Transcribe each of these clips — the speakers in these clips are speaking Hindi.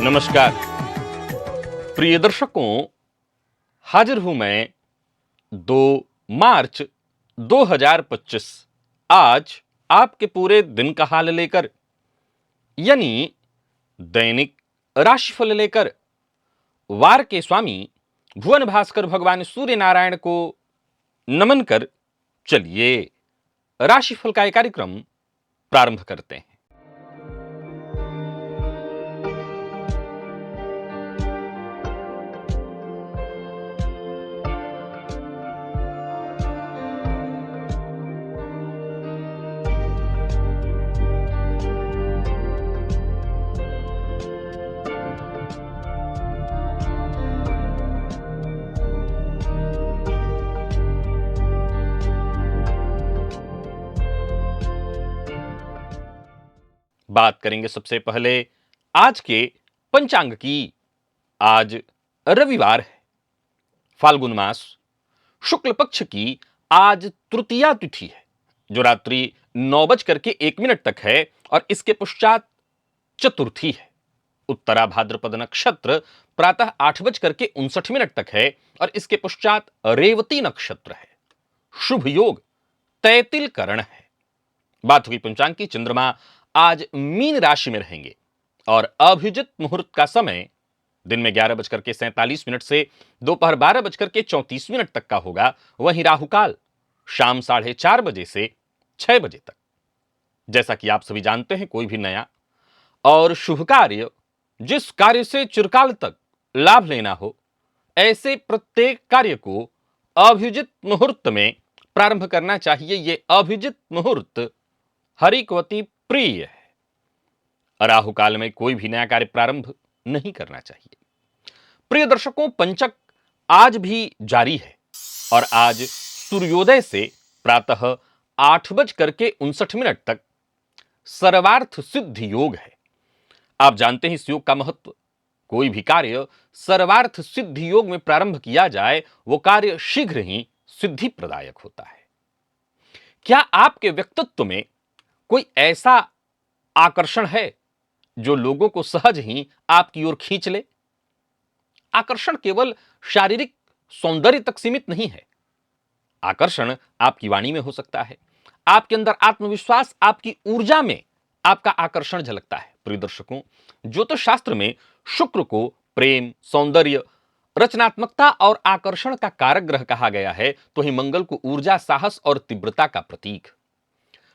नमस्कार प्रिय दर्शकों, हाजिर हूं मैं 2 मार्च 2025 आज आपके पूरे दिन का हाल लेकर, यानी दैनिक राशिफल लेकर। वार के स्वामी भुवन भास्कर भगवान सूर्य नारायण को नमन कर चलिए राशिफल का एक कार्यक्रम प्रारंभ करते हैं। बात करेंगे सबसे पहले आज के पंचांग की। आज रविवार है, फाल्गुन मास शुक्ल पक्ष की आज तृतीया तिथि है, जो रात्रि 9:01 तक है और इसके पश्चात चतुर्थी है। उत्तरा भाद्रपद नक्षत्र प्रातः 8:59 तक है और इसके पश्चात रेवती नक्षत्र है। शुभ योग तैतिल करण है। बात हुई पंचांग की। चंद्रमा आज मीन राशि में रहेंगे और अभिजित मुहूर्त का समय दिन में 11:47 से दोपहर 12:34 तक का होगा। वहीं राहुकाल शाम 4:30 बजे से 6 बजे तक। जैसा कि आप सभी जानते हैं, कोई भी नया और शुभ कार्य, जिस कार्य से चिरकाल तक लाभ लेना हो, ऐसे प्रत्येक कार्य को अभिजित मुहूर्त में प्रारंभ करना चाहिए। यह अभिजित मुहूर्त हरिकवती प्रिय है। राहु काल में कोई भी नया कार्य प्रारंभ नहीं करना चाहिए। प्रिय दर्शकों, पंचक आज भी जारी है और आज सूर्योदय से प्रातः 8:59 तक सर्वार्थ सिद्धि योग है। आप जानते हैं इस योग का महत्व। कोई भी कार्य सर्वार्थ सिद्धि योग में प्रारंभ किया जाए, वो कार्य शीघ्र ही सिद्धि प्रदायक होता है। क्या आपके व्यक्तित्व में कोई ऐसा आकर्षण है जो लोगों को सहज ही आपकी ओर खींच ले? आकर्षण केवल शारीरिक सौंदर्य तक सीमित नहीं है। आकर्षण आपकी वाणी में हो सकता है, आपके अंदर आत्मविश्वास, आपकी ऊर्जा में आपका आकर्षण झलकता है। प्रिय दर्शकों, ज्योतिष शास्त्र में शुक्र को प्रेम, सौंदर्य, रचनात्मकता और आकर्षण का कारक ग्रह कहा गया है, तो ही मंगल को ऊर्जा, साहस और तीव्रता का प्रतीक।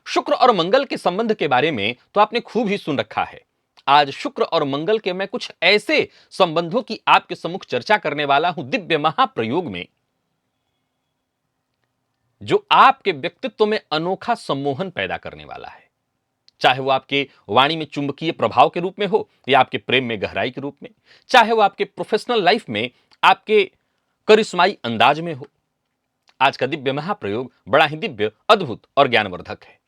शुक्र और मंगल के संबंध के बारे में तो आपने खूब ही सुन रखा है। आज शुक्र और मंगल के मैं कुछ ऐसे संबंधों की आपके सम्मुख चर्चा करने वाला हूं, दिव्य महाप्रयोग में, जो आपके व्यक्तित्व में अनोखा सम्मोहन पैदा करने वाला है। चाहे वो आपके वाणी में चुंबकीय प्रभाव के रूप में हो या आपके प्रेम में गहराई के रूप में, चाहे वो आपके प्रोफेशनल लाइफ में आपके करिश्माई अंदाज में हो। आज का दिव्य महाप्रयोग बड़ा ही दिव्य, अद्भुत और ज्ञानवर्धक है।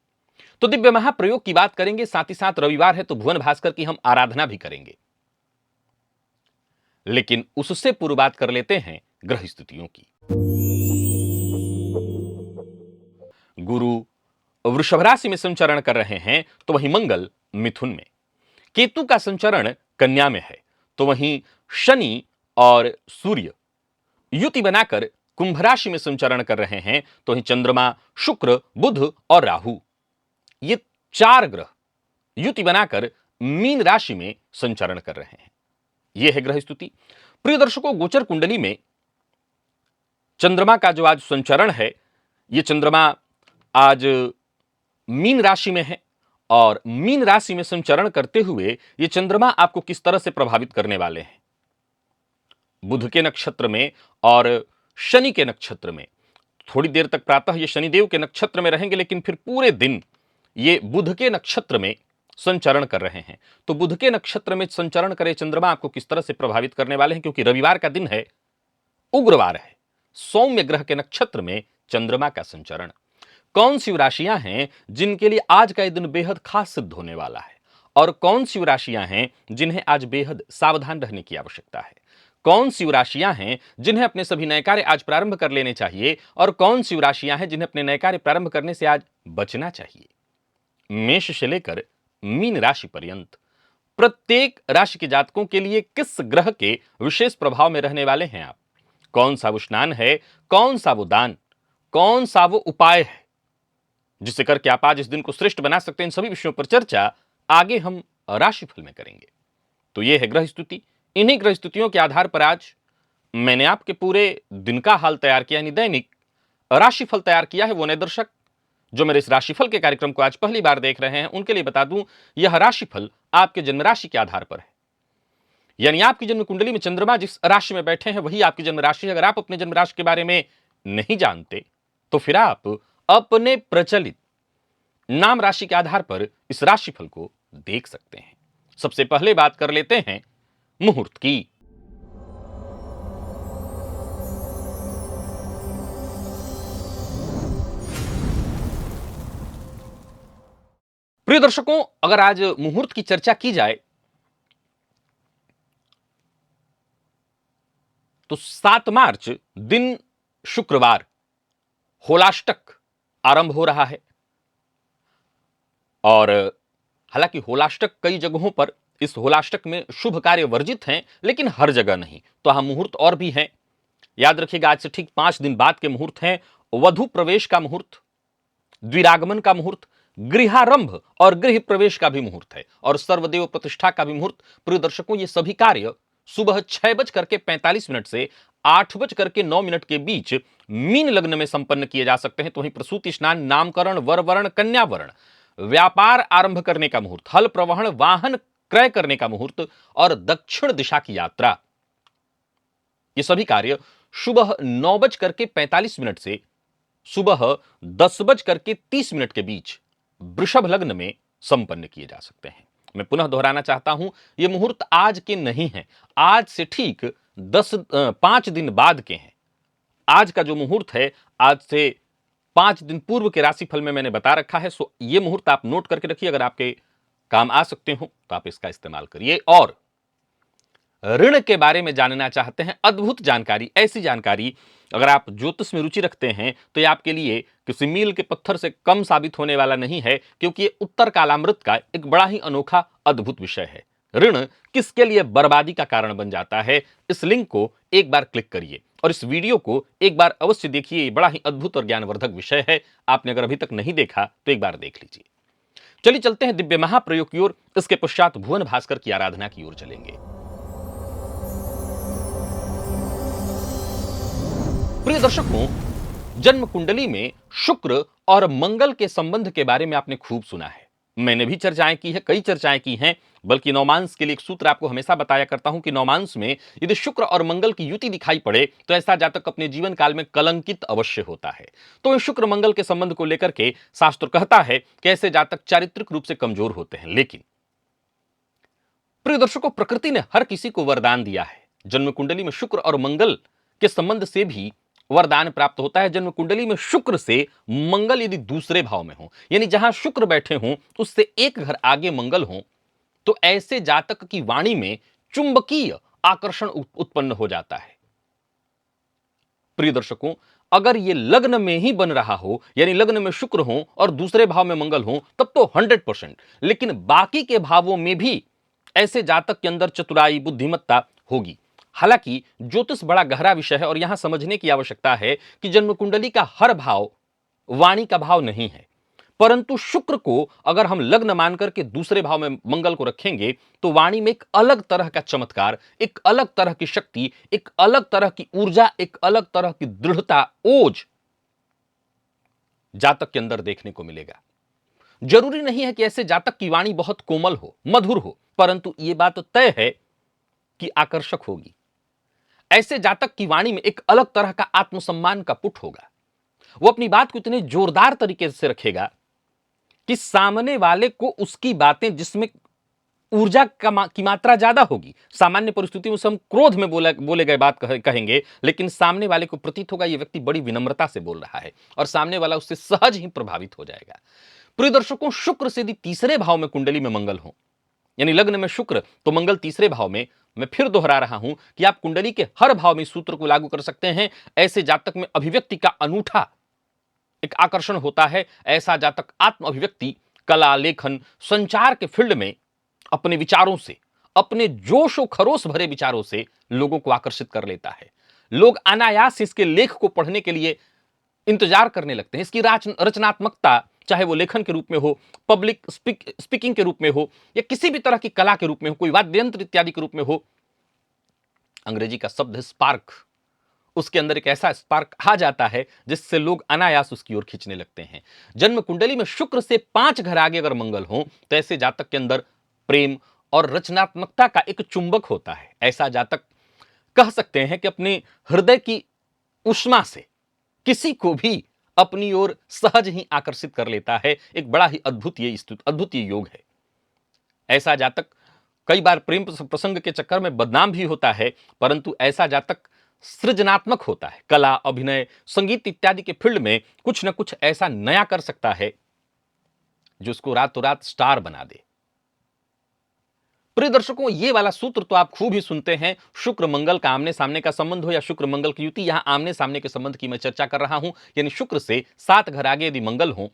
तो दिव्य महाप्रयोग की बात करेंगे, साथ ही साथ रविवार है तो भुवन भास्कर की हम आराधना भी करेंगे। लेकिन उससे पूर्व बात कर लेते हैं ग्रह स्थितियों की। गुरु वृषभ राशि में संचरण कर रहे हैं तो वहीं मंगल मिथुन में। केतु का संचरण कन्या में है तो वहीं शनि और सूर्य युति बनाकर कुंभ राशि में संचरण कर रहे हैं तो वहीं चंद्रमा, शुक्र, बुध और राहु, ये 4 ग्रह युति बनाकर मीन राशि में संचरण कर रहे हैं। यह है ग्रह स्थिति। प्रिय दर्शकों, गोचर कुंडली में चंद्रमा का जो आज संचरण है, यह चंद्रमा आज मीन राशि में है और मीन राशि में संचरण करते हुए ये चंद्रमा आपको किस तरह से प्रभावित करने वाले हैं। बुध के नक्षत्र में और शनि के नक्षत्र में। थोड़ी देर तक प्रातः ये शनिदेव के नक्षत्र में रहेंगे, लेकिन फिर पूरे दिन ये बुध के नक्षत्र में संचरण कर रहे हैं। तो बुध के नक्षत्र में संचरण करे चंद्रमा आपको किस तरह से प्रभावित करने वाले हैं, क्योंकि रविवार का दिन है, उग्रवार है, सौम्य ग्रह के नक्षत्र में चंद्रमा का संचरण। कौन सी राशियां हैं जिनके लिए आज का यह दिन बेहद खास सिद्ध होने वाला है, और कौन सी राशियां हैं जिन्हें आज बेहद सावधान रहने की आवश्यकता है। कौन सी राशियां हैं जिन्हें अपने सभी नए कार्य आज प्रारंभ कर लेने चाहिए, और कौन सी राशियां हैं जिन्हें अपने नए कार्य प्रारंभ करने से आज बचना चाहिए। मेष से लेकर मीन राशि पर्यंत प्रत्येक राशि के जातकों के लिए किस ग्रह के विशेष प्रभाव में रहने वाले हैं आप, कौन सा वो स्नान है, कौन सा वो दान, कौन सा वो उपाय है जिससे करके आप आज इस दिन को श्रेष्ठ बना सकते हैं। इन सभी विषयों पर चर्चा आगे हम राशिफल में करेंगे। तो यह है ग्रह स्तुति। इन्हीं ग्रह स्तुतियों के आधार पर आज मैंने आपके पूरे दिन का हाल तैयार किया, यानी दैनिक राशिफल तैयार किया है। वो नए दर्शक जो मेरे इस राशिफल के कार्यक्रम को आज पहली बार देख रहे हैं, उनके लिए बता दूं, यह राशिफल आपके जन्म राशि के आधार पर है। यानी आपकी जन्म कुंडली में चंद्रमा जिस राशि में बैठे हैं वही आपकी जन्म राशि है। अगर आप अपने जन्म राशि के बारे में नहीं जानते तो फिर आप अपने प्रचलित नाम राशि के आधार पर इस राशिफल को देख सकते हैं। सबसे पहले बात कर लेते हैं मुहूर्त की। प्रिय दर्शकों, अगर आज मुहूर्त की चर्चा की जाए तो 7 मार्च दिन शुक्रवार होलाष्टक आरंभ हो रहा है। और हालांकि होलाष्टक कई जगहों पर इस होलाष्टक में शुभ कार्य वर्जित हैं, लेकिन हर जगह नहीं। तो हम मुहूर्त और भी हैं। याद रखिएगा, आज से ठीक 5 दिन बाद के मुहूर्त हैं वधु प्रवेश का मुहूर्त, द्विरागमन का मुहूर्त, गृहारंभ और गृह प्रवेश का भी मुहूर्त है, और सर्वदेव प्रतिष्ठा का भी मुहूर्त। प्रिय दर्शकों, ये सभी कार्य सुबह 6:45 से 8:09 के बीच मीन लग्न में संपन्न किए जा सकते हैं। तो वहीं प्रसूति स्नान, नामकरण, वर वर्ण, कन्या वर्ण, व्यापार आरंभ करने का मुहूर्त, हल प्रवहन, वाहन क्रय करने का मुहूर्त और दक्षिण दिशा की यात्रा, ये सभी कार्य सुबह 9:45 से सुबह 10:30 के बीच वृषभ लग्न में संपन्न किए जा सकते हैं। मैं पुनः दोहराना चाहता हूं, यह मुहूर्त आज के नहीं है, आज से ठीक 5 दिन बाद के हैं। आज का जो मुहूर्त है, आज से 5 दिन पूर्व के राशिफल में मैंने बता रखा है। सो ये मुहूर्त आप नोट करके रखिए। अगर आपके काम आ सकते हो तो आप इसका इस्तेमाल करिए। और ऋण के बारे में जानना चाहते हैं, अद्भुत जानकारी, ऐसी जानकारी, अगर आप ज्योतिष में रुचि रखते हैं तो यह आपके लिए किसी मील के पत्थर से कम साबित होने वाला नहीं है, क्योंकि ये उत्तर कालामृत का एक बड़ा ही अनोखा अद्भुत विषय है। ऋण किसके लिए बर्बादी का कारण बन जाता है, इस लिंक को एक बार क्लिक करिए और इस वीडियो को एक बार अवश्य देखिए। ये बड़ा ही अद्भुत और ज्ञानवर्धक विषय है। आपने अगर अभी तक नहीं देखा तो एक बार देख लीजिए। चलिए चलते हैं दिव्य महाप्रयोग की ओर। इसके पश्चात भुवन भास्कर की आराधना की ओर चलेंगे। प्रिय दर्शकों, जन्म कुंडली में शुक्र और मंगल के संबंध के बारे में आपने खूब सुना है। मैंने भी चर्चाएं की है, कई चर्चाएं की हैं। बल्कि नौमांस के लिए एक सूत्र आपको हमेशा बताया करता हूं कि नौमांस में यदि शुक्र और मंगल की युति दिखाई पड़े तो ऐसा जातक अपने जीवन काल में कलंकित अवश्य होता है। तो शुक्र मंगल के संबंध को लेकर के शास्त्र कहता है कि ऐसे जातक चारित्रिक रूप से कमजोर होते हैं। लेकिन प्रिय दर्शकों, प्रकृति ने हर किसी को वरदान दिया है। जन्म कुंडली में शुक्र और मंगल के संबंध से भी वरदान प्राप्त होता है। जन्म कुंडली में शुक्र से मंगल यदि दूसरे भाव में हो, यानी जहां शुक्र बैठे हों उससे एक घर आगे मंगल हो, तो ऐसे जातक की वाणी में चुंबकीय आकर्षण उत्पन्न हो जाता है। प्रिय दर्शकों, अगर यह लग्न में ही बन रहा हो, यानी लग्न में शुक्र हो और दूसरे भाव में मंगल हो, तब तो 100%। लेकिन बाकी के भावों में भी ऐसे जातक के अंदर चतुराई, बुद्धिमत्ता होगी। हालांकि ज्योतिष बड़ा गहरा विषय है और यहां समझने की आवश्यकता है कि जन्म कुंडली का हर भाव वाणी का भाव नहीं है, परंतु शुक्र को अगर हम लग्न मान करके दूसरे भाव में मंगल को रखेंगे तो वाणी में एक अलग तरह का चमत्कार, एक अलग तरह की शक्ति, एक अलग तरह की ऊर्जा, एक अलग तरह की दृढ़ता, ओज जातक के अंदर देखने को मिलेगा। जरूरी नहीं है कि ऐसे जातक की वाणी बहुत कोमल हो, मधुर हो, परंतु यह बात तय है कि आकर्षक होगी। ऐसे जातक की वाणी में एक अलग तरह का आत्मसम्मान का पुट होगा। वो अपनी बात को इतने जोरदार तरीके से रखेगा कि सामने वाले को उसकी बातें जिसमें ऊर्जा की मात्रा ज्यादा होगी, सामान्य परिस्थितियों में हम क्रोध में बोले गए बात कहेंगे, लेकिन सामने वाले को प्रतीत होगा ये व्यक्ति बड़ी विनम्रता से बोल रहा है और सामने वाला उससे सहज ही प्रभावित हो जाएगा। प्रिय दर्शकों, शुक्र से यदि तीसरे भाव में कुंडली में मंगल हो, यानी लग्न में शुक्र तो मंगल तीसरे भाव में, मैं फिर दोहरा रहा हूं कि आप कुंडली के हर भाव में सूत्र को लागू कर सकते हैं। ऐसे जातक में अभिव्यक्ति का अनूठा एक आकर्षण होता है। ऐसा जातक आत्म अभिव्यक्ति, कला, लेखन, संचार के फील्ड में अपने विचारों से, अपने जोश और खरोश भरे विचारों से लोगों को आकर्षित कर लेता है। लोग अनायास इसके लेख को पढ़ने के लिए इंतजार करने लगते हैं। इसकी रचनात्मकता, चाहे वो लेखन के रूप में हो, पब्लिक स्पीकिंग के रूप में हो, या किसी भी तरह की कला के रूप में हो, कोई वाद्य यंत्र इत्यादि के रूप में हो, अंग्रेजी का शब्द है स्पार्क, उसके अंदर एक ऐसा स्पार्क आ जाता है जिससे लोग अनायास उसकी ओर खींचने लगते हैं। जन्म कुंडली में शुक्र से 5 घर आगे अगर मंगल हो तो ऐसे जातक के अंदर प्रेम और रचनात्मकता का एक चुंबक होता है। ऐसा जातक कह सकते हैं कि अपने हृदय की उष्मा से किसी को भी अपनी ओर सहज ही आकर्षित कर लेता है। एक बड़ा ही अद्भुत ये योग है। ऐसा जातक कई बार प्रेम प्रसंग के चक्कर में बदनाम भी होता है, परंतु ऐसा जातक सृजनात्मक होता है। कला, अभिनय, संगीत इत्यादि के फील्ड में कुछ ना कुछ ऐसा नया कर सकता है जो उसको रातों रात स्टार बना दे। प्रिय दर्शकों, ये वाला सूत्र तो आप खूब ही सुनते हैं, शुक्र मंगल का आमने सामने का संबंध हो या शुक्र मंगल की युति। यहां आमने सामने के संबंध की मैं चर्चा कर रहा हूं, यानी शुक्र से 7 घर आगे यदि मंगल हो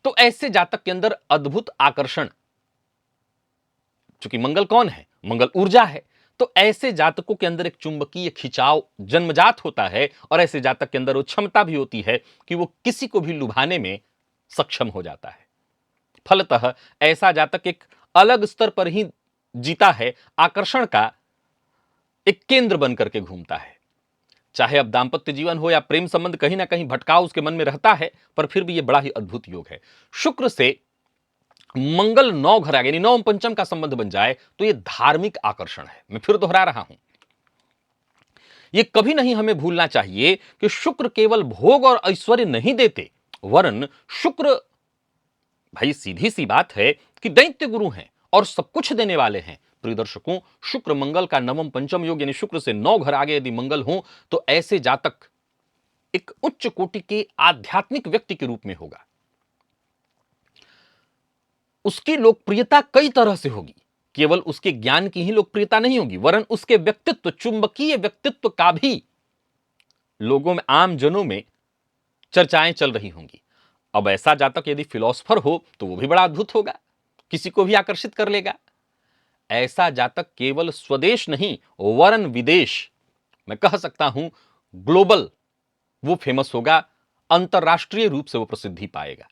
तो ऐसे जातक के अंदर अद्भुत आकर्षण, चूंकि मंगल कौन है, मंगल ऊर्जा है, तो ऐसे जातकों के अंदर एक चुंबकीय खिंचाव जन्मजात होता है और ऐसे जातक के अंदर वो क्षमता भी होती है कि वो किसी को भी लुभाने में सक्षम हो जाता है। फलतः ऐसा जातक एक अलग स्तर पर ही जीता है, आकर्षण का एक केंद्र बनकर के घूमता है। चाहे अब दांपत्य जीवन हो या प्रेम संबंध, कहीं ना कहीं भटकाव उसके मन में रहता है, पर फिर भी यह बड़ा ही अद्भुत योग है। शुक्र से मंगल 9 घर आगे यानी नवम पंचम का संबंध बन जाए तो यह धार्मिक आकर्षण है। मैं फिर दोहरा रहा हूं, यह कभी नहीं हमें भूलना चाहिए कि शुक्र केवल भोग और ऐश्वर्य नहीं देते, वरन शुक्र, भाई सीधी सी बात है कि दैत्य गुरु हैं और सब कुछ देने वाले हैं। प्रिय दर्शकों, शुक्र मंगल का नवम पंचम योग यानी शुक्र से 9 घर आगे यदि मंगल हो तो ऐसे जातक एक उच्च कोटि के आध्यात्मिक व्यक्ति के रूप में होगा। उसकी लोकप्रियता कई तरह से होगी, केवल उसके ज्ञान की ही लोकप्रियता नहीं होगी, वरन उसके व्यक्तित्व, चुंबकीय व्यक्तित्व का भी लोगों में, आम जनों में चर्चाएं चल रही होंगी। अब ऐसा जातक यदि फिलोसफर हो तो वो भी बड़ा अद्भुत होगा, किसी को भी आकर्षित कर लेगा। ऐसा जातक केवल स्वदेश नहीं वरन विदेश, मैं कह सकता हूं ग्लोबल, वो फेमस होगा, अंतरराष्ट्रीय रूप से वो प्रसिद्धि पाएगा।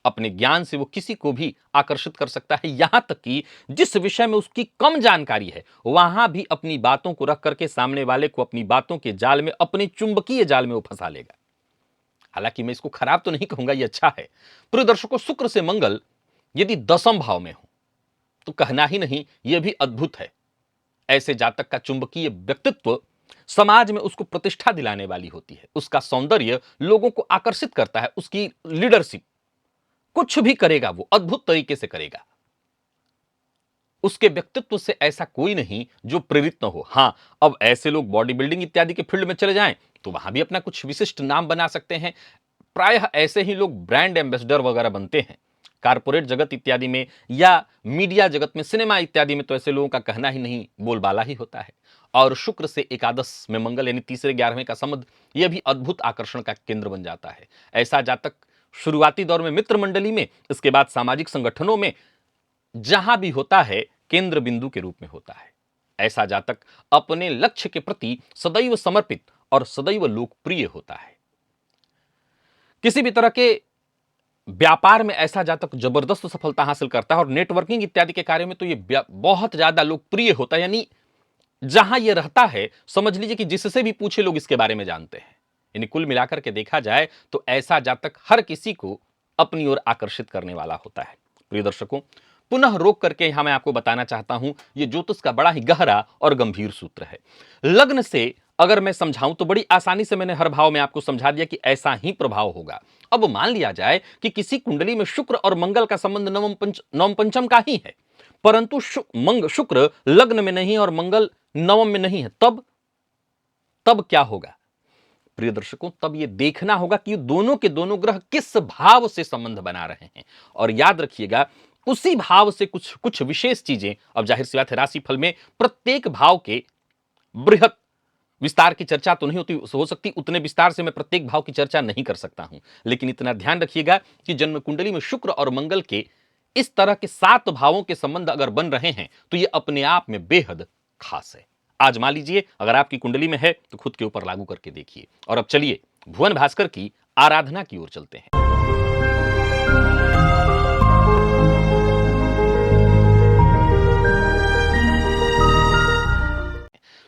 अपने ज्ञान से वो किसी को भी आकर्षित कर सकता है, यहां तक कि जिस विषय में उसकी कम जानकारी है वहां भी अपनी बातों को रख करके सामने वाले को अपनी बातों के जाल में, अपने चुंबकीय जाल में वो फंसा लेगा। हालांकि मैं इसको खराब तो नहीं कहूंगा, ये अच्छा है। प्रिय दर्शकों, शुक्र से मंगल यदि 10वें भाव में हो तो कहना ही नहीं, यह भी अद्भुत है। ऐसे जातक का चुंबकीय व्यक्तित्व समाज में उसको प्रतिष्ठा दिलाने वाली होती है। उसका सौंदर्य लोगों को आकर्षित करता है, उसकी लीडरशिप, कुछ भी करेगा वो अद्भुत तरीके से करेगा। उसके व्यक्तित्व से ऐसा कोई नहीं जो प्रेरित न हो। हां, अब ऐसे लोग बॉडी बिल्डिंग इत्यादि के फील्ड में चले जाएं तो वहां भी अपना कुछ विशिष्ट नाम बना सकते हैं। प्रायः ऐसे ही लोग ब्रांड एम्बेसडर वगैरह बनते हैं। कारपोरेट जगत इत्यादि में या मीडिया जगत में, सिनेमा इत्यादि में तो ऐसे लोगों का कहना ही नहीं, बोलबाला ही होता है। और शुक्र से एकादश में मंगल यानी तीसरे 11वें का संबंध, यह भी अद्भुत आकर्षण का केंद्र बन जाता है। ऐसा जातक शुरुआती दौर में मित्र मंडली में, इसके बाद सामाजिक संगठनों में, जहां भी होता है केंद्र बिंदु के रूप में होता है। ऐसा जातक अपने लक्ष्य के प्रति सदैव समर्पित और सदैव लोकप्रिय होता है। किसी भी तरह के व्यापार में ऐसा जातक जबरदस्त सफलता हासिल करता है और नेटवर्किंग इत्यादि के कार्य में तो ये बहुत ज्यादा लोकप्रिय होता है। यानी जहां ये रहता है, समझ लीजिए कि जिससे भी पूछे लोग इसके बारे में जानते हैं। यानी कुल मिलाकर के देखा जाए तो ऐसा जातक हर किसी को अपनी ओर आकर्षित करने वाला होता है। प्रिय दर्शकों, पुनः रोक करके यहां मैं आपको बताना चाहता हूं, यह ज्योतिष का बड़ा ही गहरा और गंभीर सूत्र है। लग्न से अगर मैं समझाऊं तो बड़ी आसानी से मैंने हर भाव में आपको समझा दिया कि ऐसा ही प्रभाव होगा। अब मान लिया जाए कि किसी कुंडली में शुक्र और मंगल का संबंध नवम पंचम का ही है, परंतु शुक्र लग्न में नहीं और मंगल नवम में नहीं है, तब क्या होगा? प्रिय दर्शकों, तब यह देखना होगा कि दोनों के दोनों ग्रह किस भाव से संबंध बना रहे हैं। और याद रखिएगा, उसी भाव से कुछ विशेष चीजें, अब जाहिर सी बात है राशिफल में प्रत्येक भाव के बृहत विस्तार की चर्चा तो नहीं हो सकती, उतने विस्तार से मैं प्रत्येक भाव की चर्चा नहीं कर सकता हूं, लेकिन इतना ध्यान रखिएगा कि जन्म कुंडली में शुक्र और मंगल के इस तरह के 7 भावों के संबंध अगर बन रहे हैं तो यह अपने आप में बेहद खास है। आजमा लीजिए, अगर आपकी कुंडली में है तो खुद के ऊपर लागू करके देखिए। और अब चलिए भुवन भास्कर की आराधना की ओर चलते हैं।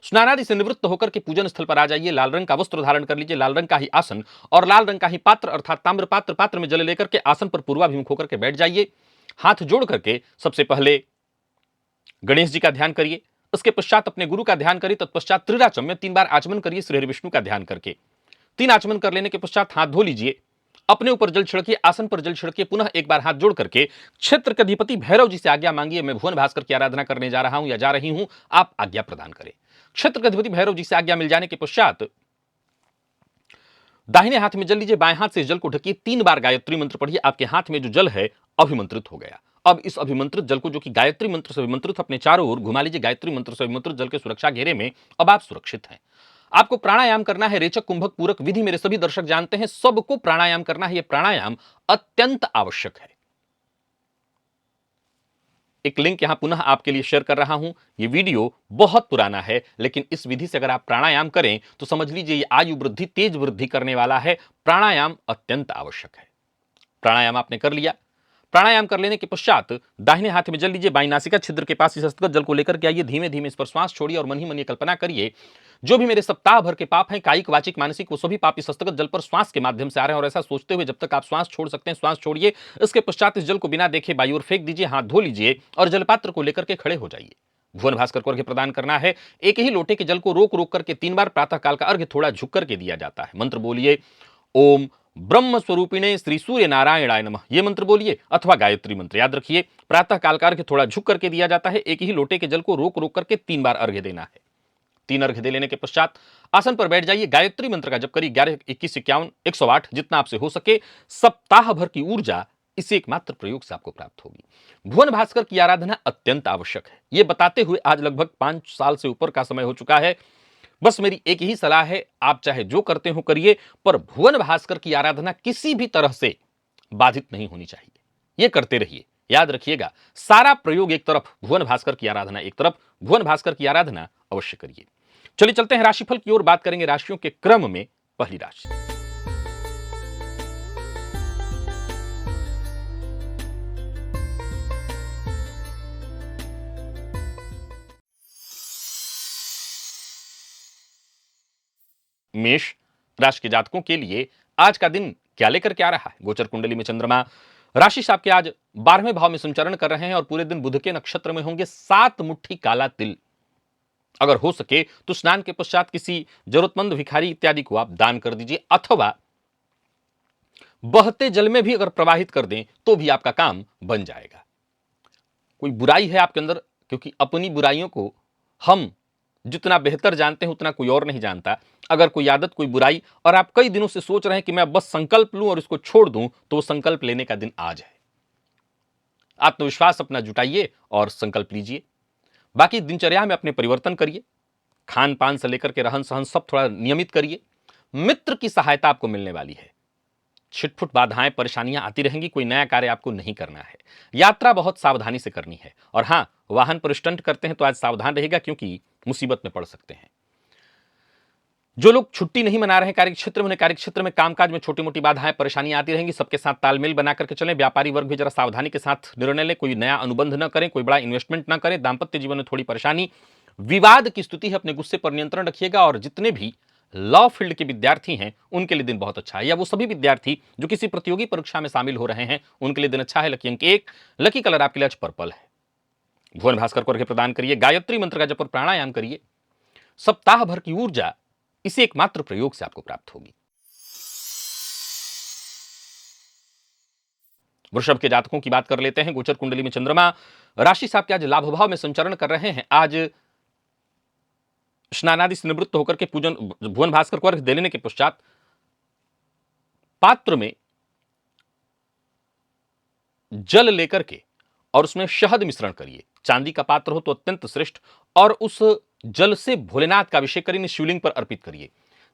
स्नानादि से निवृत्त होकर के पूजन स्थल पर आ जाइए। लाल रंग का वस्त्र धारण कर लीजिए, लाल रंग का ही आसन और लाल रंग का ही पात्र अर्थात ताम्र पात्र, पात्र में जल लेकर के आसन पर पूर्वाभिमुख होकर के बैठ जाइए। हाथ जोड़ करके सबसे पहले गणेश जी का ध्यान करिए, उसके पश्चात अपने गुरु का ध्यान करिए, तत्पश्चात त्रिराचम में 3 बार आचमन करिए श्री हरि विष्णु का ध्यान करके। 3 आचमन कर लेने के पश्चात हाथ धो लीजिए, अपने ऊपर जल छिड़किए, आसन पर जल छिड़किए, पुनः एक बार हाथ जोड़ करके क्षेत्र के अधिपति भैरव जी से आज्ञा मांगिए, मैं भुवन भास्कर की आराधना करने जा रहा हूं या जा रही हूं, आप आज्ञा प्रदान करें। क्षेत्र के अधिपति भैरव जी से आज्ञा मिल जाने के पश्चात दाहिने हाथ में जल लीजिए, बाएं हाथ से जल को ढकिए, 3 बार गायत्री मंत्र पढ़िए। आपके हाथ में जो जल है अभिमंत्रित हो गया। अब इस अभिमंत्रित जल को, जो कि गायत्री मंत्र से अभिमंत्रित, अपने चारों ओर घुमा लीजिए। गायत्री मंत्र से अभिमंत्रित जल के सुरक्षा घेरे में अब आप सुरक्षित हैं। आपको प्राणायाम करना है। रेचक कुंभक पूरक विधि मेरे सभी दर्शक जानते हैं, सबको प्राणायाम करना है। यह प्राणायाम अत्यंत आवश्यक है। एक लिंक यहां पुनः आपके लिए शेयर कर रहा हूं। यह वीडियो बहुत पुराना है, लेकिन इस विधि से अगर आप प्राणायाम करें तो समझ लीजिए यह आयु वृद्धि, तेज वृद्धि करने वाला है। प्राणायाम अत्यंत आवश्यक है। प्राणायाम आपने कर लिया। प्राणायाम कर लेने के पश्चात दाहिने हाथ में जल लीजिए, बाईं नासिका छिद्र के पास इस हस्तगत जल को लेकर के आइए। धीमे धीमे इस पर श्वास छोड़िए और मन ही मन ये कल्पना करिए, जो भी मेरे सप्ताह भर के पाप हैं, कायिक वाचिक मानसिक, वो सभी पाप इस हस्तगत जल पर श्वास के माध्यम से आ रहे हैं। और ऐसा सोचते हुए जब तक आप श्वास छोड़ सकते हैं श्वास छोड़िए। इसके पश्चात इस जल को बिना देखे बाई ओर फेंक दीजिए, हाथ धो लीजिए और जलपात्र को लेकर के खड़े हो जाइए। भुवन भास्कर को अर्घ्य प्रदान करना है। एक ही लोटे के जल को रोक रोक करके 3 बार प्रातः काल का अर्घ्य थोड़ा झुक करके दिया जाता है। मंत्र बोलिए, ओम ब्रह्म स्वरूपिणे श्री सूर्य नारायणाय नमः, ये मंत्र बोलिए, अथवा गायत्री मंत्र। याद रखिए, प्रातः काल का अर्घ्य थोड़ा झुक करके दिया जाता है। एक ही लोटे के जल को रोक रोक करके 3 बार अर्घ्य देना है। 3 अर्घ्य दे लेने के पश्चात आसन पर बैठ जाइए। गायत्री मंत्र का जप करिए, 11 21 51 108 जितना आपसे हो सके। सप्ताह भर की ऊर्जा इसी एकमात्र प्रयोग से आपको प्राप्त होगी। भुवन भास्कर की आराधना अत्यंत आवश्यक है। यह बताते हुए आज लगभग 5 साल से ऊपर का समय हो चुका है। बस मेरी एक ही सलाह है, आप चाहे जो करते हो करिए, पर भुवन भास्कर की आराधना किसी भी तरह से बाधित नहीं होनी चाहिए। यह करते रहिए। याद रखिएगा, सारा प्रयोग एक तरफ, भुवन भास्कर की आराधना एक तरफ। भुवन भास्कर की आराधना अवश्य करिए। चलिए चलते हैं राशिफल की ओर। बात करेंगे राशियों के क्रम में। पहली राशि मेष राशि के जातकों के लिए आज का दिन क्या लेकर के आ रहा है। गोचर कुंडली में चंद्रमा राशि साहब के आज 12वें भाव में संचरण कर रहे हैं और पूरे दिन बुध के नक्षत्र में होंगे। 7 मुट्ठी काला तिल, अगर हो सके तो स्नान के पश्चात किसी जरूरतमंद भिखारी इत्यादि को आप दान कर दीजिए, अथवा बहते जल में भी अगर प्रवाहित कर दें तो भी आपका काम बन जाएगा। कोई बुराई है आपके अंदर, क्योंकि अपनी बुराइयों को हम जितना बेहतर जानते हैं उतना कोई और नहीं जानता। अगर कोई आदत, कोई बुराई, और आप कई दिनों से सोच रहे हैं कि मैं बस संकल्प लूं और इसको छोड़ दूं, तो वो संकल्प लेने का दिन आज है। आत्मविश्वास अपना जुटाइए और संकल्प लीजिए। बाकी दिनचर्या में अपने परिवर्तन करिए। खान पान से लेकर के रहन सहन सब थोड़ा नियमित करिए। मित्र की सहायता आपको मिलने वाली है। छिटफुट बाधाएं, परेशानियां आती रहेंगी। कोई नया कार्य आपको नहीं करना है। यात्रा बहुत सावधानी से करनी है। और हां, वाहन पर स्टंट करते हैं तो आज सावधान रहेगा, क्योंकि मुसीबत में पड़ सकते हैं। जो लोग छुट्टी नहीं मना रहे हैं कार्यक्षेत्र में, कार्यक्षेत्र में कामकाज में छोटी मोटी बाधाएं, परेशानियां आती रहेंगी। सबके साथ तालमेल बना करके चलें। व्यापारी वर्ग भी जरा सावधानी के साथ निर्णय लें। कोई नया अनुबंध न करें, कोई बड़ा इन्वेस्टमेंट न करें। दांपत्य जीवन में थोड़ी परेशानी, विवाद की स्थिति है। अपने गुस्से पर नियंत्रण रखिएगा। और जितने भी लॉ फील्ड के विद्यार्थी हैं उनके लिए दिन बहुत अच्छा है, या वो सभी विद्यार्थी जो किसी प्रतियोगी परीक्षा में शामिल हो रहे हैं उनके लिए दिन अच्छा है। लकी अंक 1, लकी कलर आपके लिए आज पर्पल है। भुवन भास्कर को अर्घ्य प्रदान करिए। गायत्री मंत्र का जप और प्राणायाम करिए। सप्ताह भर की ऊर्जा इसी एकमात्र प्रयोग से आपको प्राप्त होगी। वृषभ के जातकों की बात कर लेते हैं। गोचर कुंडली में चंद्रमा राशि साहब के आज लाभ भाव में संचरण कर रहे हैं। आज स्नानादि से निवृत्त होकर के पूजन भुवन भास्कर को अर्घ्य दे लेने के पश्चात पात्र में जल लेकर के और उसमें शहद मिश्रण करिए। चांदी का पात्र हो तो अत्यंत श्रेष्ठ। और उस जल से भोलेनाथ का अभिषेक करिए, शिवलिंग पर अर्पित करिए।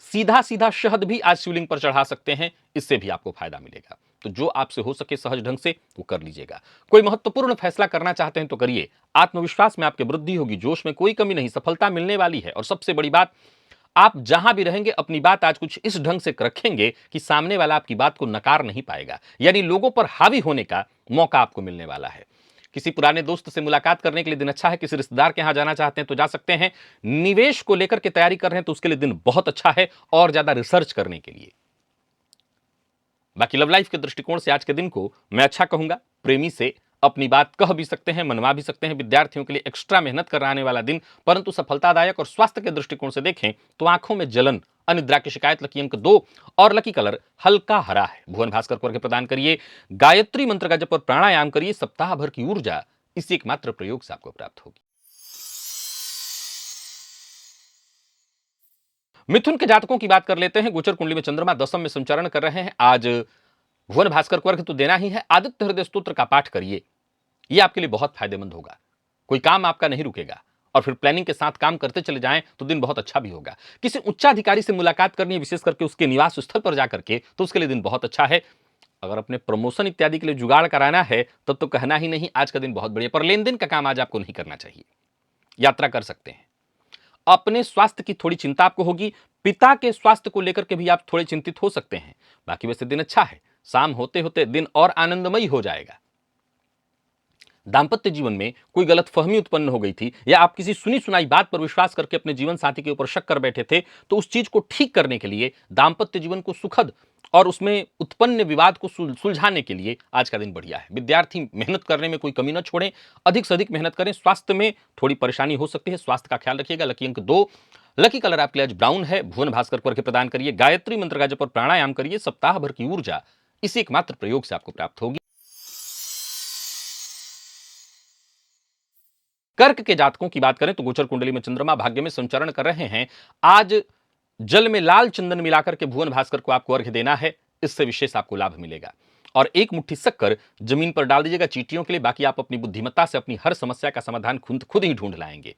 सीधा सीधा शहद भी आज शिवलिंग पर चढ़ा सकते हैं, इससे भी आपको फायदा मिलेगा। तो जो आपसे हो सके सहज ढंग से वो कर लीजिएगा। कोई महत्वपूर्ण फैसला करना चाहते हैं तो करिए। आत्मविश्वास में आपके वृद्धि होगी, जोश में कोई कमी नहीं, सफलता मिलने वाली है। और सबसे बड़ी बात, आप जहां भी रहेंगे अपनी बात आज कुछ इस ढंग से रखेंगे कि सामने वाला आपकी बात को नकार नहीं पाएगा, यानी लोगों पर हावी होने का मौका आपको मिलने वाला है। किसी पुराने दोस्त से मुलाकात करने के लिए दिन अच्छा है। किसी रिश्तेदार के यहां जाना चाहते हैं तो जा सकते हैं। निवेश को लेकर के तैयारी कर रहे हैं तो उसके लिए दिन बहुत अच्छा है, और ज्यादा रिसर्च करने के लिए। बाकी लव लाइफ के दृष्टिकोण से आज के दिन को मैं अच्छा कहूंगा। प्रेमी से अपनी बात कह भी सकते हैं, मनवा भी सकते हैं। विद्यार्थियों के लिए एक्स्ट्रा मेहनत कराने वाला दिन, परंतु सफलतादायक। और स्वास्थ्य के दृष्टिकोण से देखें तो आंखों में जलन, अनिद्रा की शिकायत। लकी अंक 2 और लकी कलर हल्का हरा है। भुवन भास्कर को प्रदान करिए। गायत्री मंत्र का जप और प्राणायाम करिए। सप्ताह भर की ऊर्जा इसी एकमात्र प्रयोग से आपको प्राप्त होगी। मिथुन के जातकों की बात कर लेते हैं। गोचर कुंडली में चंद्रमा दशम में संचरण कर रहे हैं। आज भुवन भास्कर को अर्घ तो देना ही है। आदित्य हृदय स्तोत्र का पाठ करिए, यह आपके लिए बहुत फायदेमंद होगा। कोई काम आपका नहीं रुकेगा, और फिर प्लानिंग के साथ काम करते चले जाएं तो दिन बहुत अच्छा भी होगा। किसी उच्चाधिकारी से मुलाकात करनी है, विशेष करके उसके निवास स्थल पर जाकर के, तो उसके लिए दिन बहुत अच्छा है। अगर अपने प्रमोशन इत्यादि के लिए जुगाड़ कराना है तब तो कहना ही नहीं, आज का दिन बहुत बढ़िया। पर लेन देन का काम आज आपको नहीं करना चाहिए। यात्रा कर सकते हैं। अपने स्वास्थ्य की थोड़ी चिंता आपको होगी। पिता के स्वास्थ्य को लेकर के भी आप थोड़े चिंतित हो सकते हैं। बाकी वैसे दिन अच्छा है। शाम होते होते दिन और आनंदमयी हो जाएगा। दांपत्य जीवन में कोई गलतफहमी उत्पन्न हो गई थी, या आप किसी सुनी सुनाई बात पर विश्वास करके अपने जीवन साथी के ऊपर शक कर बैठे थे, तो उस चीज को ठीक करने के लिए, दांपत्य जीवन को सुखद और उसमें उत्पन्न विवाद को सुलझाने के लिए आज का दिन बढ़िया है। विद्यार्थी मेहनत करने में कोई कमी न छोड़ें, अधिक से अधिक मेहनत करें। स्वास्थ्य में थोड़ी परेशानी हो सकती है, स्वास्थ्य का ख्याल रखिएगा। लकी अंक 2, लकी कलर आपके लिए आज ब्राउन है। भुवन भास्कर को अर्घ्य प्रदान करिए। गायत्री मंत्र का जप और प्राणायाम करिए। सप्ताह भर की ऊर्जा इसी एकमात्र प्रयोग से आपको प्राप्त होगी। कर्क के जातकों की बात करें तो गोचर कुंडली में चंद्रमा भाग्य में संचरण कर रहे हैं। आज जल में लाल चंदन मिलाकर के भुवन भास्कर को आपको अर्घ्य देना है। इससे विशेष आपको लाभ मिलेगा। और एक मुट्ठी शक्कर जमीन पर डाल दीजिएगा चींटियों के लिए। बाकी आप अपनी बुद्धिमत्ता से अपनी हर समस्या का समाधान खुद ही ढूंढ लाएंगे।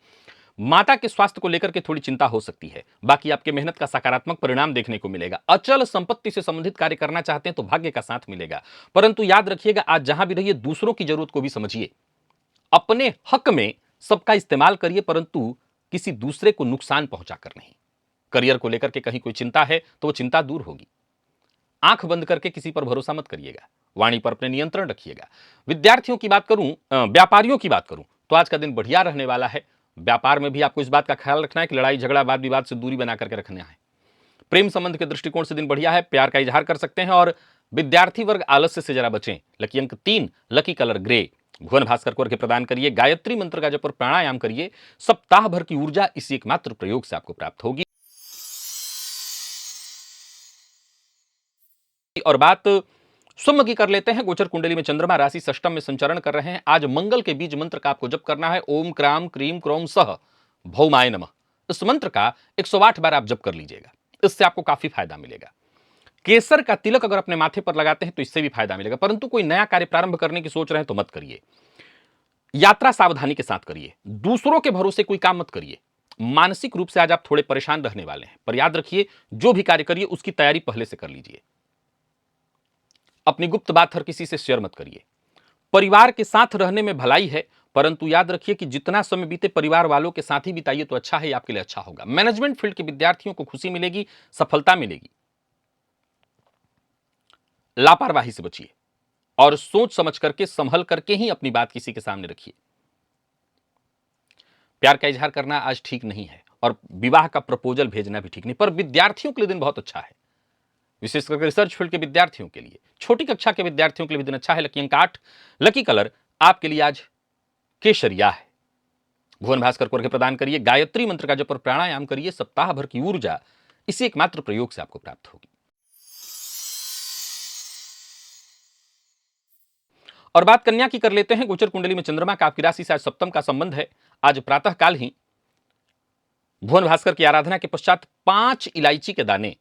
माता के स्वास्थ्य को लेकर के थोड़ी चिंता हो सकती है। बाकी आपके मेहनत का सकारात्मक परिणाम देखने को मिलेगा। अचल संपत्ति से संबंधित कार्य करना चाहते हैं तो भाग्य का साथ मिलेगा। परंतु याद रखिएगा, आज जहां भी रहिए दूसरों की जरूरत को भी समझिए। अपने हक में सबका इस्तेमाल करिए, परंतु किसी दूसरे को नुकसान पहुंचाकर नहीं। करियर को लेकर के कहीं कोई चिंता है तो वो चिंता दूर होगी। आंख बंद करके किसी पर भरोसा मत करिएगा। वाणी पर अपने नियंत्रण रखिएगा। विद्यार्थियों की बात करूं, व्यापारियों की बात करूं तो आज का दिन बढ़िया रहने वाला है। व्यापार में भी आपको इस बात का ख्याल रखना है कि लड़ाई झगड़ा वाद विवाद से दूरी बना करके रखना है। प्रेम संबंध के दृष्टिकोण से दिन बढ़िया है। प्यार का इजहार कर सकते हैं। और विद्यार्थी वर्ग आलस्य से जरा बचें। लकी अंक 3, लकी कलर ग्रे। भुवन भास्कर को अर्घ्य प्रदान करिए। गायत्री मंत्र का जप और प्राणायाम करिए। सप्ताह भर की ऊर्जा इसी एकमात्र प्रयोग से आपको प्राप्त होगी। और बात सुम्म की कर लेते हैं। गोचर कुंडली में चंद्रमा राशि षष्टम में संचरण कर रहे हैं। आज मंगल के बीज मंत्र का आपको जप करना है। ओम क्राम क्रीम क्रोम सह भौमाय नमः। इस मंत्र का 108 बार आप जप कर लीजिएगा। इससे आपको काफी फायदा मिलेगा। केसर का तिलक अगर अपने माथे पर लगाते हैं तो इससे भी फायदा मिलेगा। परंतु कोई नया कार्य प्रारंभ करने की सोच रहे हैं तो मत करिए। यात्रा सावधानी के साथ करिए। दूसरों के भरोसे कोई काम मत करिए। मानसिक रूप से आज आप थोड़े परेशान रहने वाले हैं। पर याद रखिए, जो भी कार्य करिए उसकी तैयारी पहले से कर लीजिए। अपनी गुप्त बात हर किसी से शेयर मत करिए। परिवार के साथ रहने में भलाई है, परंतु याद रखिए कि जितना समय बीते परिवार वालों के साथ ही बिताइए तो अच्छा है, आपके लिए अच्छा होगा। मैनेजमेंट फील्ड के विद्यार्थियों को खुशी मिलेगी, सफलता मिलेगी। लापरवाही से बचिए और सोच समझ करके संभल करके ही अपनी बात किसी के सामने रखिए। प्यार का इजहार करना आज ठीक नहीं है, और विवाह का प्रपोजल भेजना भी ठीक नहीं। पर विद्यार्थियों के लिए दिन बहुत अच्छा है, विशेष करके रिसर्च फील्ड के विद्यार्थियों के लिए। छोटी कक्षा के विद्यार्थियों के लिए भी दिन अच्छा है। लकी अंक 8, लकी कलर आपके लिए आज केशरिया है। भुवन भास्कर को अर्घ्य प्रदान करिए। गायत्री मंत्र का जप और प्राणायाम करिए। सप्ताह भर की ऊर्जा इसी एकमात्र प्रयोग से आपको प्राप्त होगी। और बात कन्या की कर लेते हैं। गोचर कुंडली में चंद्रमा का आपकी राशि से आज सप्तम का संबंध है। आज प्रातः काल ही भुवन भास्कर की आराधना के पश्चात 5 इलायची के दाने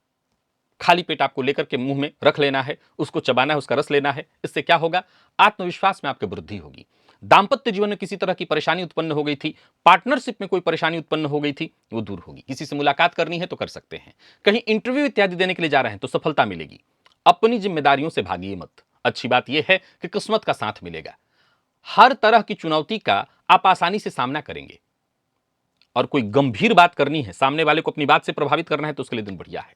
खाली पेट आपको लेकर के मुंह में रख लेना है, उसको चबाना है, उसका रस लेना है। इससे क्या होगा, आत्मविश्वास में आपकी वृद्धि होगी। दांपत्य जीवन में किसी तरह की परेशानी उत्पन्न हो गई थी, पार्टनरशिप में कोई परेशानी उत्पन्न हो गई थी, वो दूर होगी। किसी से मुलाकात करनी है तो कर सकते हैं। कहीं इंटरव्यू इत्यादि देने के लिए जा रहे हैं तो सफलता मिलेगी। अपनी जिम्मेदारियों से भागिए मत। अच्छी बात यह है कि किस्मत का साथ मिलेगा। हर तरह की चुनौती का आप आसानी से सामना करेंगे और कोई गंभीर बात करनी है, सामने वाले को अपनी बात से प्रभावित करना है तो उसके लिए दिन बढ़िया है।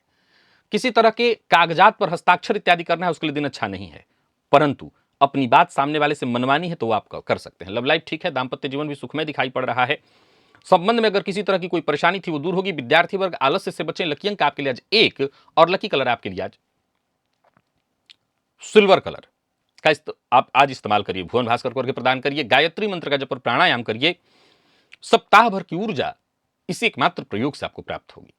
किसी तरह के कागजात पर हस्ताक्षर इत्यादि करना है उसके लिए दिन अच्छा नहीं है, परंतु अपनी बात सामने वाले से मनवानी है तो आप कर सकते हैं। लव लाइफ ठीक है, दांपत्य जीवन भी सुखमय दिखाई पड़ रहा है। संबंध में अगर किसी तरह की कोई परेशानी थी वो दूर होगी। विद्यार्थी वर्ग आलस्य से बचें। लकी अंक आपके लिए आज 1 और लकी कलर आपके लिए आज सिल्वर कलर का आप आज इस्तेमाल करिए। भुवन भास्कर को अर्घ्य प्रदान करिए। गायत्री मंत्र का जप और प्राणायाम करिए। सप्ताह भर की ऊर्जा इसी एकमात्र प्रयोग से आपको प्राप्त होगी।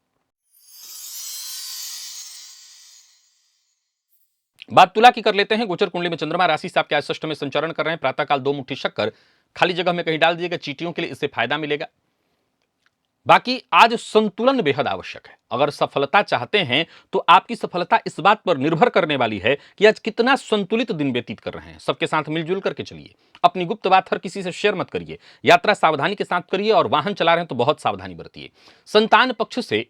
बात तुला की कर लेते हैं। गोचर कुंडली में चंद्रमा राशि से आपके आज षष्ठ में संचरण कर रहे हैं। प्रातःकाल 2 मुट्ठी शक्कर खाली जगह में कहीं डाल दीजिएगा, चींटियों के लिए इससे फायदा मिलेगा। बाकी आज संतुलन बेहद आवश्यक है। अगर सफलता चाहते हैं तो आपकी सफलता इस बात पर निर्भर करने वाली है कि आज कितना संतुलित दिन व्यतीत कर रहे हैं। सबके साथ मिलजुल करके चलिए। अपनी गुप्त बात हर किसी से शेयर मत करिए। यात्रा सावधानी के साथ करिए और वाहन चला रहे हैं तो बहुत सावधानी बरतिए। संतान पक्ष से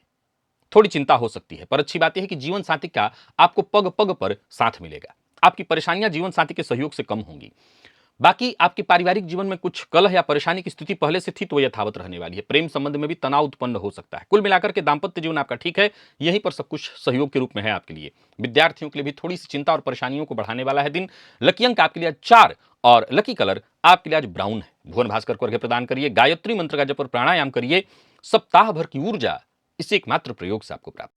थोड़ी चिंता हो सकती है, पर अच्छी बात यह है कि जीवन साथी का आपको पग पग पर साथ मिलेगा। आपकी परेशानियां जीवन साथी के सहयोग से कम होंगी। बाकी आपके पारिवारिक जीवन में कुछ कलह या परेशानी की स्थिति पहले से थी तो यथावत रहने वाली है। प्रेम संबंध में भी तनाव उत्पन्न हो सकता है। कुल मिलाकर के दांपत्य जीवन आपका ठीक है, यहीं पर सब कुछ सहयोग के रूप में है आपके लिए। विद्यार्थियों के लिए भी थोड़ी सी चिंता और परेशानियों को बढ़ाने वाला है दिन। लकी अंक आपके लिए 4 और लकी कलर आपके लिए आज ब्राउन है। भुवन भास्कर को अर्घ्य प्रदान करिए। गायत्री मंत्र का जप और प्राणायाम करिए। सप्ताह भर की ऊर्जा इसी एकमात्र प्रयोग से आपको प्राप्त।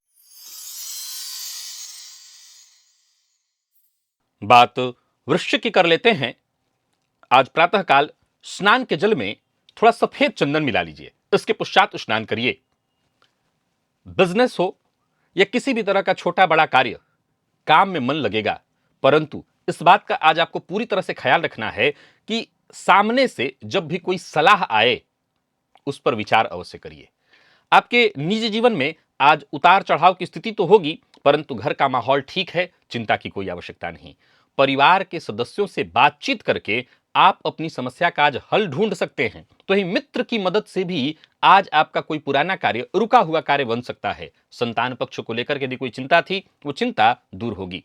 बात वृश्चिक की कर लेते हैं। आज प्रातःकाल स्नान के जल में थोड़ा सफेद चंदन मिला लीजिए, इसके पश्चात स्नान करिए। बिजनेस हो या किसी भी तरह का छोटा बड़ा कार्य, काम में मन लगेगा, परंतु इस बात का आज आपको पूरी तरह से ख्याल रखना है कि सामने से जब भी कोई सलाह आए उस पर विचार अवश्य करिए। आपके निजी जीवन में आज उतार चढ़ाव की स्थिति तो होगी, परंतु घर का माहौल ठीक है, चिंता की कोई आवश्यकता नहीं। परिवार के सदस्यों से बातचीत करके आप अपनी समस्या का आज हल ढूंढ सकते हैं। तो ही मित्र की मदद से भी आज आपका कोई पुराना कार्य, रुका हुआ कार्य बन सकता है। संतान पक्ष को लेकर के यदि कोई चिंता थी वो चिंता दूर होगी।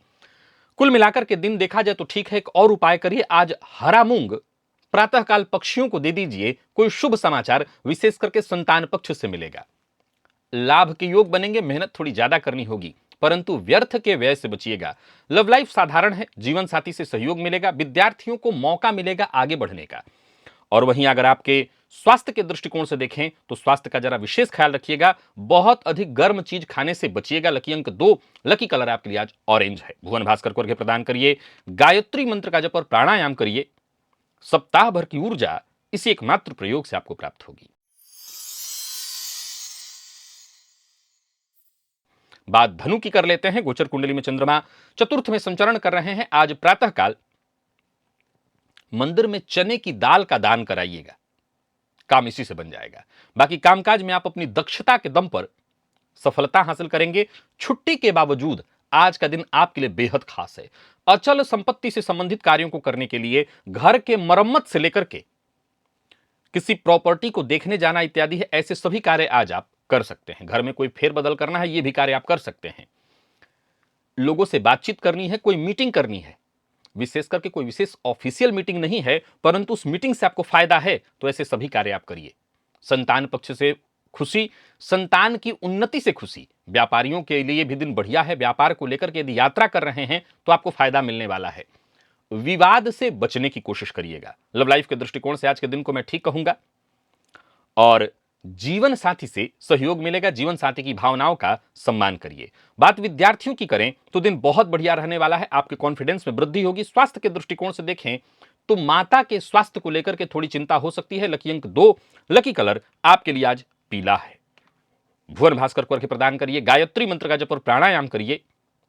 कुल मिलाकर के दिन देखा जाए तो ठीक है। एक और उपाय करिए। आज हरा मूंग प्रातःकाल पक्षियों को दे दीजिए। कोई शुभ समाचार विशेष करके संतान पक्ष से मिलेगा। लाभ के योग बनेंगे। मेहनत थोड़ी ज्यादा करनी होगी, परंतु व्यर्थ के व्यय से बचिएगा। लव लाइफ साधारण है। जीवन साथी से सहयोग मिलेगा। विद्यार्थियों को मौका मिलेगा आगे बढ़ने का। और वहीं अगर आपके स्वास्थ्य के दृष्टिकोण से देखें तो स्वास्थ्य का जरा विशेष ख्याल रखिएगा। बहुत अधिक गर्म चीज खाने से बचिएगा। लकी अंक 2, लकी कलर आपके लिए आज ऑरेंज है। भुवन भास्कर को अर्घ्य प्रदान करिए। गायत्री मंत्र का जप और प्राणायाम करिए। सप्ताह भर की ऊर्जा इसी एकमात्र प्रयोग से आपको प्राप्त होगी। बात धनु की कर लेते हैं। गोचर कुंडली में चंद्रमा चतुर्थ में संचरण कर रहे हैं। आज प्रातःकाल मंदिर में चने की दाल का दान कराइएगा, काम इसी से बन जाएगा। बाकी कामकाज में आप अपनी दक्षता के दम पर सफलता हासिल करेंगे। छुट्टी के बावजूद आज का दिन आपके लिए बेहद खास है। अचल संपत्ति से संबंधित कार्यों को करने के लिए, घर के मरम्मत से लेकर के किसी प्रॉपर्टी को देखने जाना इत्यादि है, ऐसे सभी कार्य आज आप कर सकते हैं। घर में कोई फेरबदल करना है, यह भी कार्य आप कर सकते हैं। लोगों से बातचीत करनी है, कोई मीटिंग करनी है, विशेष करके कोई विशेष ऑफिशियल मीटिंग नहीं है, परंतु उस मीटिंग से आपको फायदा है, तो ऐसे सभी कार्य आप करिए। संतान पक्ष से खुशी, संतान की उन्नति से खुशी। व्यापारियों के लिए भी दिन बढ़िया है। व्यापार को लेकर के यदि यात्रा कर रहे हैं तो आपको फायदा मिलने वाला है। विवाद से बचने की कोशिश करिएगा। लव लाइफ के दृष्टिकोण से आज के दिन को मैं ठीक कहूंगा। और जीवन साथी से सहयोग मिलेगा। जीवन साथी की भावनाओं का सम्मान करिए। बात विद्यार्थियों की करें तो दिन बहुत बढ़िया रहने वाला है। आपके कॉन्फिडेंस में वृद्धि होगी। स्वास्थ्य के दृष्टिकोण से देखें तो माता के स्वास्थ्य को लेकर के थोड़ी चिंता हो सकती है। लकी अंक 2, लकी कलर आपके लिए आज पीला है। भुवन भास्कर को अर्घ्य प्रदान करिए। गायत्री मंत्र का जप और प्राणायाम करिए।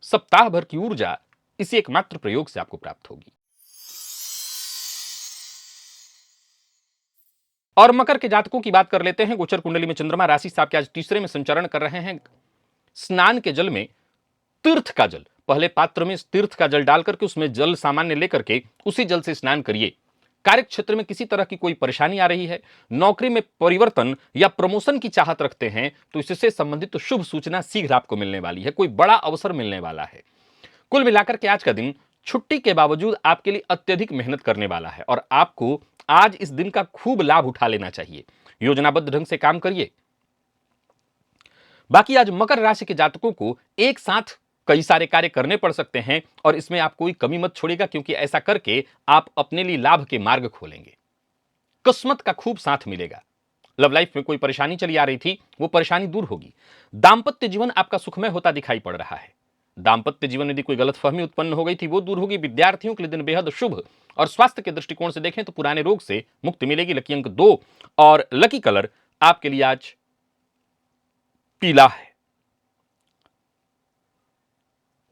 सप्ताह भर की ऊर्जा इसी एकमात्र प्रयोग से आपको प्राप्त होगी। और मकर के जातकों की बात कर लेते हैं। गोचर कुंडली में चंद्रमा राशि से आपके आज तीसरे में संचरण कर रहे हैं। स्नान के जल में तीर्थ का जल, पहले पात्र में तीर्थ का जल डाल करके उसमें जल सामान्य लेकर के उसी जल से स्नान करिए। कार्य क्षेत्र में किसी तरह की कोई परेशानी आ रही है, नौकरी में परिवर्तन या प्रमोशन की चाहत रखते हैं, तो इससे संबंधित शुभ सूचना शीघ्र आपको मिलने वाली है। कोई बड़ा अवसर मिलने वाला है। कुल मिलाकर के आज का दिन छुट्टी के बावजूद आपके लिए अत्यधिक मेहनत करने वाला है और आपको आज इस दिन का खूब लाभ उठा लेना चाहिए। योजनाबद्ध ढंग से काम करिए। बाकी आज मकर राशि के जातकों को एक साथ कई सारे कार्य करने पड़ सकते हैं और इसमें आप कोई कमी मत छोड़िएगा, क्योंकि ऐसा करके आप अपने लिए लाभ के मार्ग खोलेंगे। किस्मत का खूब साथ मिलेगा। लव लाइफ में कोई परेशानी चली आ रही थी, वो परेशानी दूर होगी। दांपत्य जीवन आपका सुखमय होता दिखाई पड़ रहा है। दांपत्य जीवन में यदि कोई गलतफहमी उत्पन्न हो गई थी, वो दूर होगी। विद्यार्थियों के लिए दिन बेहद शुभ और स्वास्थ्य के दृष्टिकोण से देखें तो पुराने रोग से मुक्ति मिलेगी। लकी अंक 2 और लकी कलर आपके लिए आज पीला है।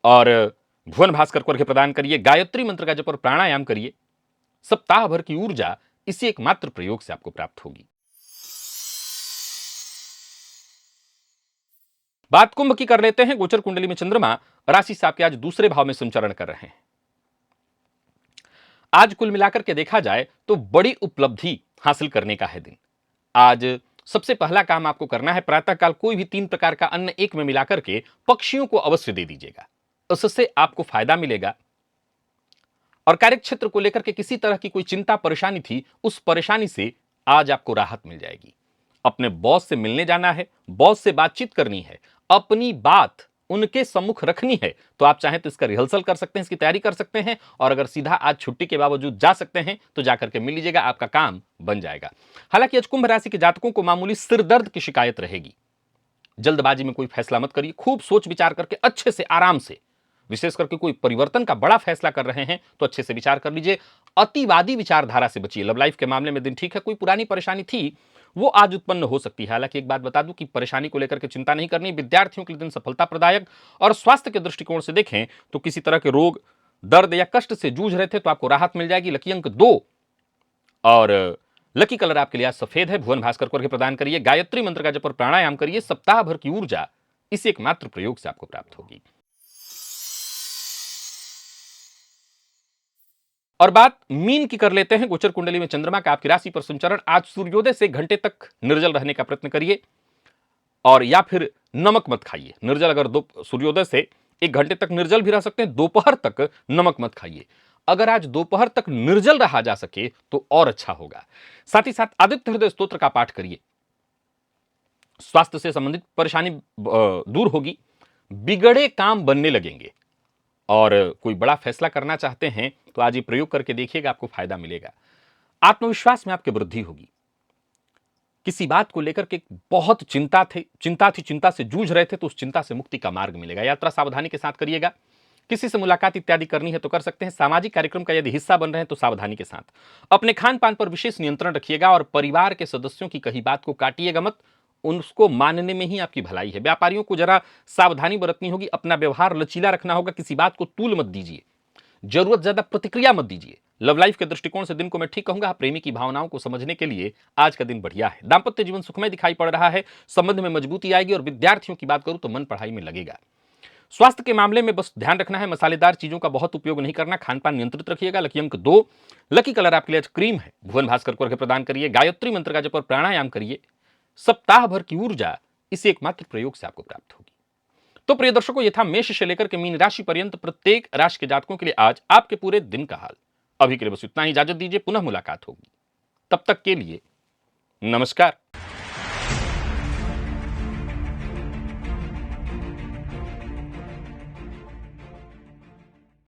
और भुवन भास्कर को अर्घ्य प्रदान करिए, गायत्री मंत्र का जप और प्राणायाम करिए। सप्ताह भर की ऊर्जा इसी एकमात्र प्रयोग से आपको प्राप्त होगी। बात कुंभ की कर लेते हैं। गोचर कुंडली में चंद्रमा राशि से आपके आज दूसरे भाव में संचरण कर रहे हैं। आज कुल मिलाकर के देखा जाए तो बड़ी उपलब्धि हासिल करने का है दिन। आज सबसे पहला काम आपको करना है, प्रातःकाल कोई भी 3 प्रकार का अन्न एक में मिलाकर के पक्षियों को अवश्य दे दीजिएगा। उससे आपको फायदा मिलेगा। और कार्यक्षेत्र को लेकर के किसी तरह की कोई चिंता परेशानी थी, उस परेशानी से आज आपको राहत मिल जाएगी। अपने बॉस से मिलने जाना है, बॉस से बातचीत करनी है, अपनी बात उनके सम्मुख रखनी है, तो आप चाहें तो इसका रिहर्सल कर सकते हैं, इसकी तैयारी कर सकते हैं। और अगर सीधा आज छुट्टी के बावजूद जा सकते हैं तो जाकर के मिल लीजिएगा, आपका काम बन जाएगा। हालांकि आज कुंभ राशि के जातकों को मामूली सिर दर्द की शिकायत रहेगी। जल्दबाजी में कोई फैसला मत करिए, खूब सोच विचार करके अच्छे से आराम से, विशेष करके कोई परिवर्तन का बड़ा फैसला कर रहे हैं तो अच्छे से विचार कर लीजिए। अतिवादी विचारधारा से बचिए। लव लाइफ के मामले में दिन ठीक है। कोई पुरानी परेशानी थी वो आज उत्पन्न हो सकती है। हालांकि एक बात बता दूं कि परेशानी को लेकर के चिंता नहीं करनी। विद्यार्थियों के लिए दिन सफलता प्रदायक और स्वास्थ्य के दृष्टिकोण से देखें तो किसी तरह के रोग, दर्द या कष्ट से जूझ रहे थे तो आपको राहत मिल जाएगी। लकी अंक 2 और लकी कलर आपके लिए आज सफेद है। भुवन भास्कर को अर्घ्य प्रदान करिए, गायत्री मंत्र का जप और प्राणायाम करिए। सप्ताह भर की ऊर्जा इस एकमात्र प्रयोग से आपको प्राप्त होगी। और बात मीन की कर लेते हैं। गोचर कुंडली में चंद्रमा का आपकी राशि पर संचरण। आज सूर्योदय से 1 घंटे तक निर्जल रहने का प्रयत्न करिए और या फिर नमक मत खाइए। निर्जल अगर सूर्योदय से 1 घंटे तक निर्जल भी रह सकते हैं, दोपहर तक नमक मत खाइए। अगर आज दोपहर तक निर्जल रहा जा सके तो और अच्छा होगा। साथ ही साथ आदित्य हृदय स्तोत्र का पाठ करिए। स्वास्थ्य से संबंधित परेशानी दूर होगी। बिगड़े काम बनने लगेंगे और कोई बड़ा फैसला करना चाहते हैं तो आज ये प्रयोग करके देखिएगा, आपको फायदा मिलेगा। आत्मविश्वास में आपकी वृद्धि होगी। किसी बात को लेकर के बहुत चिंता थी, चिंता से जूझ रहे थे तो उस चिंता से मुक्ति का मार्ग मिलेगा। यात्रा सावधानी के साथ करिएगा। किसी से मुलाकात इत्यादि करनी है तो कर सकते हैं। सामाजिक कार्यक्रम का यदि हिस्सा बन रहे हैं तो सावधानी के साथ। अपने खान पान पर विशेष नियंत्रण रखिएगा और परिवार के सदस्यों की कही बात को काटिएगा मत, उसको मानने में ही आपकी भलाई है। व्यापारियों को जरा सावधानी बरतनी होगी। अपना व्यवहार लचीला रखना होगा। किसी बात को तूल मत दीजिए, जरूरत ज्यादा प्रतिक्रिया मत दीजिए। लव लाइफ के दृष्टिकोण से दिन को मैं ठीक कहूंगा। प्रेमी की भावनाओं को समझने के लिए आज का दिन बढ़िया है। दांपत्य जीवन सुखमय दिखाई पड़ रहा है। संबंध में मजबूती आएगी और विद्यार्थियों की बात करूं तो मन पढ़ाई में लगेगा। स्वास्थ्य के मामले में बस ध्यान रखना है, मसालेदार चीजों का बहुत उपयोग नहीं करना। खान पान नियंत्रित रखिएगा। लकी अंक 2, लकी कलर आपके लिए आज क्रीम है। भुवन भास्कर को अर्घ्य प्रदान करिए, गायत्री मंत्र का जप और प्राणायाम करिए। सप्ताह भर की ऊर्जा इस एकमात्र प्रयोग से आपको प्राप्त होगी। तो प्रिय दर्शकों, ये था मेष से लेकर के मीन राशि पर्यंत प्रत्येक राशि के जातकों के लिए आज आपके पूरे दिन का हाल। अभी के लिए बस इतना ही। इजाजत दीजिए, पुनः मुलाकात होगी। तब तक के लिए नमस्कार।